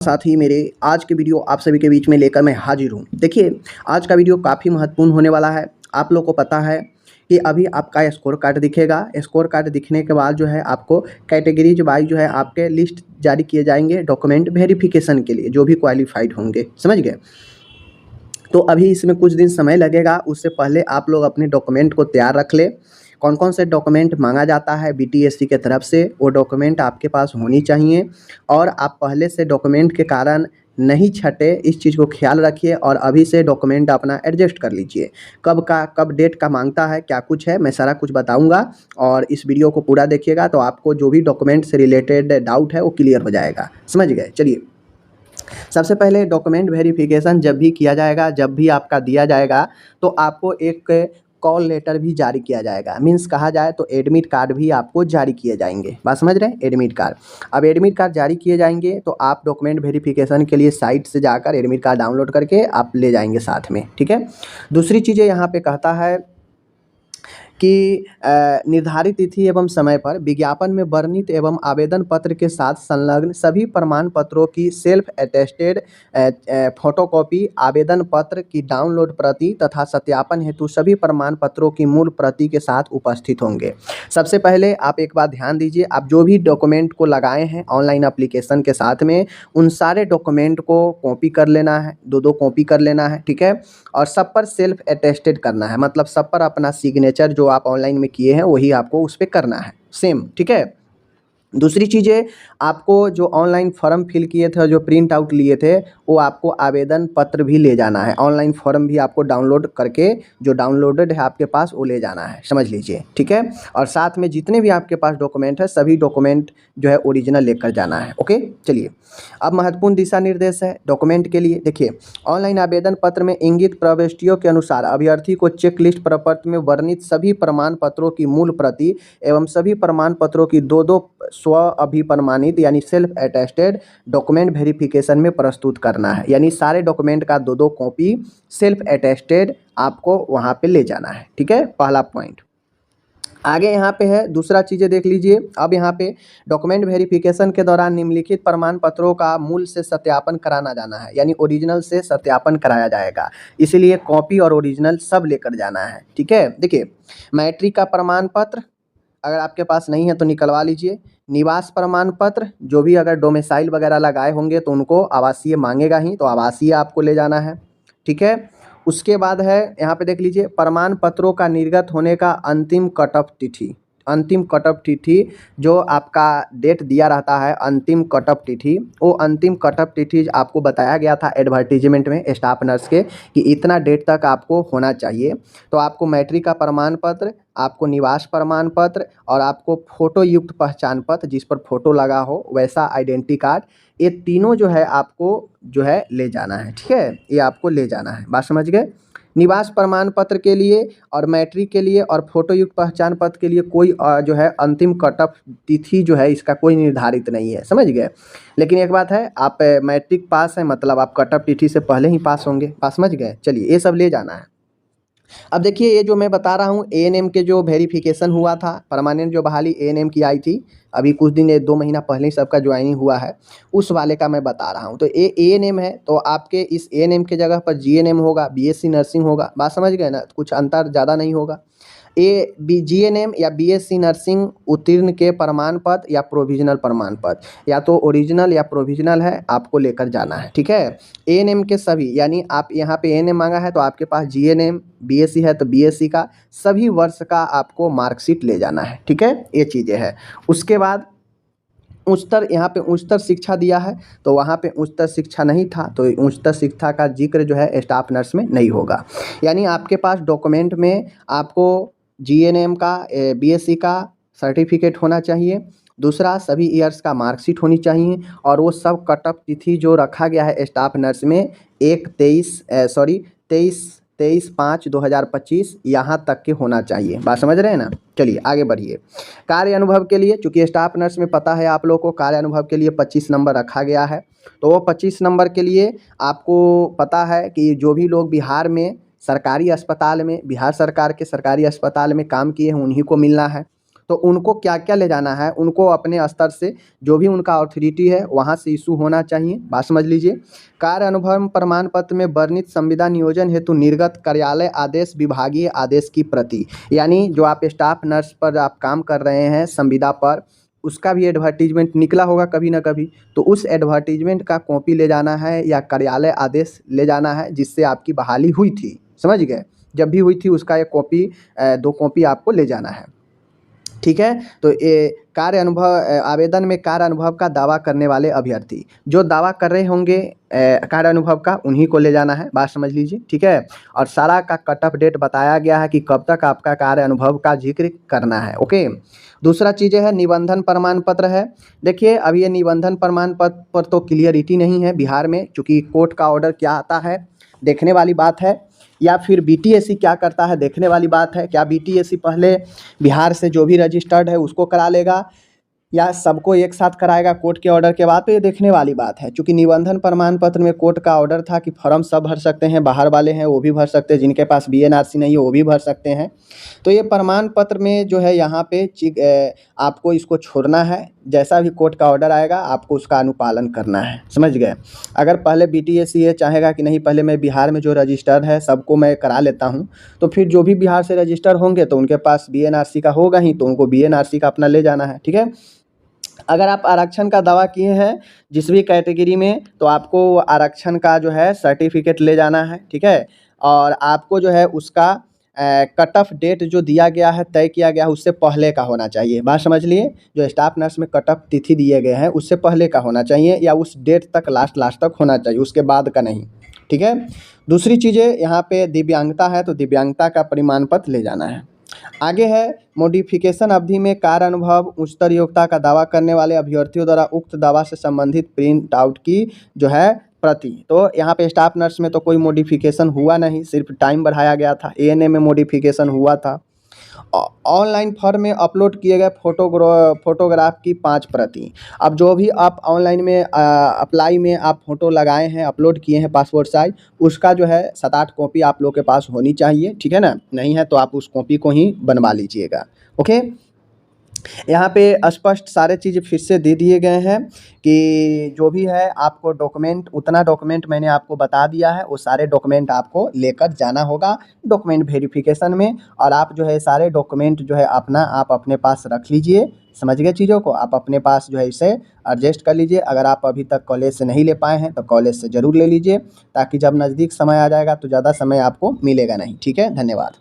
साथ ही मेरे आज के वीडियो आप सभी के बीच में लेकर मैं हाजिर हूँ। देखिए, आज का वीडियो काफ़ी महत्वपूर्ण होने वाला है। आप लोग को पता है कि अभी आपका स्कोर कार्ड दिखेगा। स्कोर कार्ड दिखने के बाद जो है आपको कैटेगरीज वाइज जो है आपके लिस्ट जारी किए जाएंगे डॉक्यूमेंट वेरिफिकेशन के लिए, जो भी क्वालिफाइड होंगे, समझ गए। तो अभी इसमें कुछ दिन समय लगेगा, उससे पहले आप लोग अपने डॉक्यूमेंट को तैयार रख ले। कौन कौन से डॉक्यूमेंट मांगा जाता है बीटीएससी के तरफ से, वो डॉक्यूमेंट आपके पास होनी चाहिए। और आप पहले से डॉक्यूमेंट के कारण नहीं छटे, इस चीज़ को ख्याल रखिए और अभी से डॉक्यूमेंट अपना एडजस्ट कर लीजिए। कब डेट का मांगता है, क्या कुछ है, मैं सारा कुछ बताऊंगा। और इस वीडियो को पूरा देखिएगा तो आपको जो भी डॉक्यूमेंट से रिलेटेड डाउट है वो क्लियर हो जाएगा, समझ गए। चलिए, सबसे पहले डॉक्यूमेंट वेरिफिकेशन जब भी किया जाएगा, जब भी आपका दिया जाएगा, तो आपको एक कॉल लेटर भी जारी किया जाएगा। मीन्स कहा जाए तो एडमिट कार्ड भी आपको जारी किए जाएंगे। बात समझ रहे हैं, एडमिट कार्ड। अब एडमिट कार्ड जारी किए जाएंगे तो आप डॉक्यूमेंट वेरिफिकेशन के लिए साइट से जाकर एडमिट कार्ड डाउनलोड करके आप ले जाएंगे साथ में, ठीक है। दूसरी चीज़ें यहाँ पे कहता है कि निर्धारित तिथि एवं समय पर विज्ञापन में वर्णित एवं आवेदन पत्र के साथ संलग्न सभी प्रमाण पत्रों की सेल्फ अटेस्टेड फोटोकॉपी, आवेदन पत्र की डाउनलोड प्रति तथा सत्यापन हेतु सभी प्रमाण पत्रों की मूल प्रति के साथ उपस्थित होंगे। सबसे पहले आप एक बात ध्यान दीजिए, आप जो भी डॉक्यूमेंट को लगाए हैं ऑनलाइन एप्लीकेशन के साथ में, उन सारे डॉक्यूमेंट को कॉपी कर लेना है, दो कॉपी कर लेना है, ठीक है। और सब पर सेल्फ अटेस्टेड करना है, मतलब सब पर अपना सिग्नेचर जो आप ऑनलाइन में किए हैं वही आपको उस पर करना है, सेम, ठीक है। दूसरी चीज़ें, आपको जो ऑनलाइन फॉर्म फिल किए थे, जो प्रिंट आउट लिए थे, वो आपको आवेदन पत्र भी ले जाना है। ऑनलाइन फॉर्म भी आपको डाउनलोड करके, जो डाउनलोडेड है आपके पास, वो ले जाना है, समझ लीजिए, ठीक है। और साथ में जितने भी आपके पास डॉक्यूमेंट है, सभी डॉक्यूमेंट जो है ओरिजिनल लेकर जाना है, ओके। चलिए, अब महत्वपूर्ण दिशा निर्देश है डॉक्यूमेंट के लिए। देखिए, ऑनलाइन आवेदन पत्र में इंगित प्रविष्टियों के अनुसार अभ्यर्थी को चेकलिस्ट प्रपत्र में वर्णित सभी प्रमाण पत्रों की मूल प्रति एवं सभी प्रमाण पत्रों की दो स्व अभिप्रमाणित यानी सेल्फ अटेस्टेड डॉक्यूमेंट वेरिफिकेशन में प्रस्तुत करना है। यानी सारे डॉक्यूमेंट का दो कॉपी सेल्फ अटेस्टेड आपको वहाँ पे ले जाना है, ठीक है, पहला पॉइंट। आगे यहाँ पे है दूसरा चीज़ें देख लीजिए। अब यहाँ पे डॉक्यूमेंट वेरिफिकेशन के दौरान निम्नलिखित प्रमाण पत्रों का मूल से सत्यापन कराना जाना है, यानी ओरिजिनल से सत्यापन कराया जाएगा। इसीलिए कॉपी और ओरिजिनल सब लेकर जाना है, ठीक है। देखिए, मैट्रिक का प्रमाण पत्र अगर आपके पास नहीं है तो निकलवा लीजिए। निवास प्रमाण पत्र, जो भी अगर डोमिसाइल वगैरह लगाए होंगे तो उनको आवासीय मांगेगा ही, तो आवासीय आपको ले जाना है, ठीक है। उसके बाद है यहाँ पे देख लीजिए, प्रमाण पत्रों का निर्गत होने का अंतिम कट ऑफ तिथि। अंतिम कट ऑफ तिथि जो आपका डेट दिया रहता है, अंतिम कट ऑफ तिथि, वो अंतिम कट ऑफ तिथि आपको बताया गया था एडवर्टीजमेंट में स्टाफ नर्स के कि इतना डेट तक आपको होना चाहिए। तो आपको मैट्रिक का प्रमाण पत्र, आपको निवास प्रमाण पत्र और आपको फोटो युक्त पहचान पत्र जिस पर फोटो लगा हो वैसा आइडेंटिटी कार्ड, ये तीनों जो है आपको जो है ले जाना है, ठीक है। ये आपको ले जाना है, बात समझ गए। निवास प्रमाण पत्र के लिए और मैट्रिक के लिए और फोटो युक्त पहचान पत्र के लिए कोई जो है अंतिम कट ऑफ तिथि जो है इसका कोई निर्धारित नहीं है, समझ गए। लेकिन एक बात है, आप मैट्रिक पास है मतलब आप कट ऑफ तिथि से पहले ही पास होंगे, पास, समझ गए। चलिए, ये सब ले जाना है। अब देखिए, ये जो मैं बता रहा हूँ एएनएम के जो वेरिफिकेशन हुआ था, परमानेंट जो बहाली एएनएम की आई थी, अभी कुछ दिन 2 महीना पहले ही सबका ज्वाइनिंग हुआ है, उस वाले का मैं बता रहा हूँ। तो ये एएनएम है, तो आपके इस एएनएम के जगह पर जीएनएम होगा, बीएससी नर्सिंग होगा, बात समझ गए ना, कुछ अंतर ज़्यादा नहीं होगा। जीएनएम या बीएससी नर्सिंग उत्तीर्ण के प्रमाण पत्र या प्रोविजनल प्रमाण पत्र, या तो ओरिजिनल या प्रोविजनल है, आपको लेकर जाना है, ठीक है। एएनएम के सभी, यानी आप यहाँ पे एएनएम मांगा है तो आपके पास जीएनएम, बीएससी है तो बीएससी का सभी वर्ष का आपको मार्कशीट ले जाना है, ठीक है। ये चीज़ें हैं। उसके बाद उच्चतर, यहाँ पे उच्चतर शिक्षा दिया है तो वहाँ पे उच्चतर शिक्षा नहीं था, तो उच्चतर शिक्षा का जिक्र जो है स्टाफ नर्स में नहीं होगा। यानी आपके पास डॉक्यूमेंट में आपको जीएनएम का, बीएससी का सर्टिफिकेट होना चाहिए। दूसरा, सभी ईयर्स का मार्कशीट होनी चाहिए और वो सब कट ऑफ तिथि जो रखा गया है स्टाफ नर्स में 23/5/2025 यहाँ तक के होना चाहिए, बात समझ रहे हैं ना। चलिए आगे बढ़िए। कार्य अनुभव के लिए, चूँकि स्टाफ नर्स में पता है आप लोगों को कार्य अनुभव के लिए 25 नंबर रखा गया है, तो वो 25 नंबर के लिए आपको पता है कि जो भी लोग बिहार में सरकारी अस्पताल में, बिहार सरकार के सरकारी अस्पताल में काम किए हैं उन्हीं को मिलना है। तो उनको क्या क्या ले जाना है, उनको अपने स्तर से जो भी उनका अथॉरिटी है वहाँ से इशू होना चाहिए। बात समझ लीजिए। कार्य अनुभव प्रमाण पत्र में वर्णित संविदा नियोजन हेतु निर्गत कार्यालय आदेश विभागीय आदेश की प्रति, यानी जो आप स्टाफ नर्स पर आप काम कर रहे हैं संविदा पर, उसका भी एडवर्टीजमेंट निकला होगा कभी ना कभी, तो उस एडवर्टीजमेंट का कॉपी ले जाना है या कार्यालय आदेश ले जाना है जिससे आपकी बहाली हुई थी, समझ गए, जब भी हुई थी उसका एक कॉपी 2 कॉपी आपको ले जाना है। ठीक है। तो ये कार्य अनुभव आवेदन में कार्य अनुभव का दावा करने वाले अभ्यर्थी जो दावा कर रहे होंगे कार्य अनुभव का, उन्हीं को ले जाना है। बात समझ लीजिए। ठीक है। और सारा का कट ऑफ डेट बताया गया है कि कब तक आपका कार्य अनुभव का जिक्र करना है। ओके। दूसरा चीज़ है निबंधन प्रमाण पत्र है। देखिए अब ये निबंधन प्रमाण पत्र पर तो क्लियरिटी नहीं है बिहार में, चूँकि कोर्ट का ऑर्डर क्या आता है देखने वाली बात है, या फिर बीटीएससी क्या करता है देखने वाली बात है। क्या बीटीएससी पहले बिहार से जो भी रजिस्टर्ड है उसको करा लेगा या सबको एक साथ कराएगा कोर्ट के ऑर्डर के बाद, तो ये देखने वाली बात है। क्योंकि निबंधन प्रमाण पत्र में कोर्ट का ऑर्डर था कि फॉर्म सब भर सकते हैं, बाहर वाले हैं वो भी भर सकते हैं, जिनके पास बीएनआरसी नहीं है वो भी भर सकते हैं। तो ये प्रमाण पत्र में जो है यहाँ पे आपको इसको छोड़ना है, जैसा भी कोर्ट का ऑर्डर आएगा आपको उसका अनुपालन करना है, समझ गए। अगर पहले बीटीएससी ये चाहेगा कि नहीं पहले मैं बिहार में जो रजिस्टर्ड है सबको मैं करा लेता हूँ, तो फिर जो भी बिहार से रजिस्टर होंगे तो उनके पास बीएनआरसी का होगा ही, तो उनको बीएनआरसी का अपना ले जाना है। ठीक है। अगर आप आरक्षण का दावा किए हैं जिस भी कैटेगरी में, तो आपको आरक्षण का जो है सर्टिफिकेट ले जाना है। ठीक है। और आपको जो है उसका कट ऑफ डेट जो दिया गया है, तय किया गया है, उससे पहले का होना चाहिए। बात समझ लिए। जो स्टाफ नर्स में कट ऑफ तिथि दिए गए हैं उससे पहले का होना चाहिए, या उस डेट तक लास्ट तक होना चाहिए, उसके बाद का नहीं। ठीक है। दूसरी चीज़ें यहाँ पे दिव्यांगता है, तो दिव्यांगता का प्रमाण पत्र ले जाना है। आगे है मॉडिफिकेशन अवधि में कार्य अनुभव उच्चतर योग्यता का दावा करने वाले अभ्यर्थियों द्वारा उक्त दावा से संबंधित प्रिंट आउट की जो है प्रति। तो यहाँ पे स्टाफ नर्स में तो कोई मॉडिफिकेशन हुआ नहीं, सिर्फ टाइम बढ़ाया गया था। एएनए में मॉडिफिकेशन हुआ था। ऑनलाइन फॉर्म में अपलोड किए गए फोटोग्राफ की 5 प्रति। अब जो भी आप ऑनलाइन में अप्लाई में आप फ़ोटो लगाए हैं, अपलोड किए हैं पासपोर्ट साइज, उसका जो है 7-8 कॉपी आप लोग के पास होनी चाहिए। ठीक है ना। नहीं है तो आप उस कॉपी को ही बनवा लीजिएगा। ओके। यहाँ पे स्पष्ट सारे चीज़ें फिर से दे दिए गए हैं कि जो भी है आपको डॉक्यूमेंट, उतना डॉक्यूमेंट मैंने आपको बता दिया है, वो सारे डॉक्यूमेंट आपको लेकर जाना होगा डॉक्यूमेंट वेरिफिकेशन में। और आप जो है सारे डॉक्यूमेंट जो है आप अपने पास रख लीजिए। समझ गए चीज़ों को। आप अपने पास जो है इसे एडजस्ट कर लीजिए। अगर आप अभी तक कॉलेज से नहीं ले पाए हैं तो कॉलेज से ज़रूर ले लीजिए, ताकि जब नज़दीक समय आ जाएगा तो ज़्यादा समय आपको मिलेगा नहीं। ठीक है। धन्यवाद।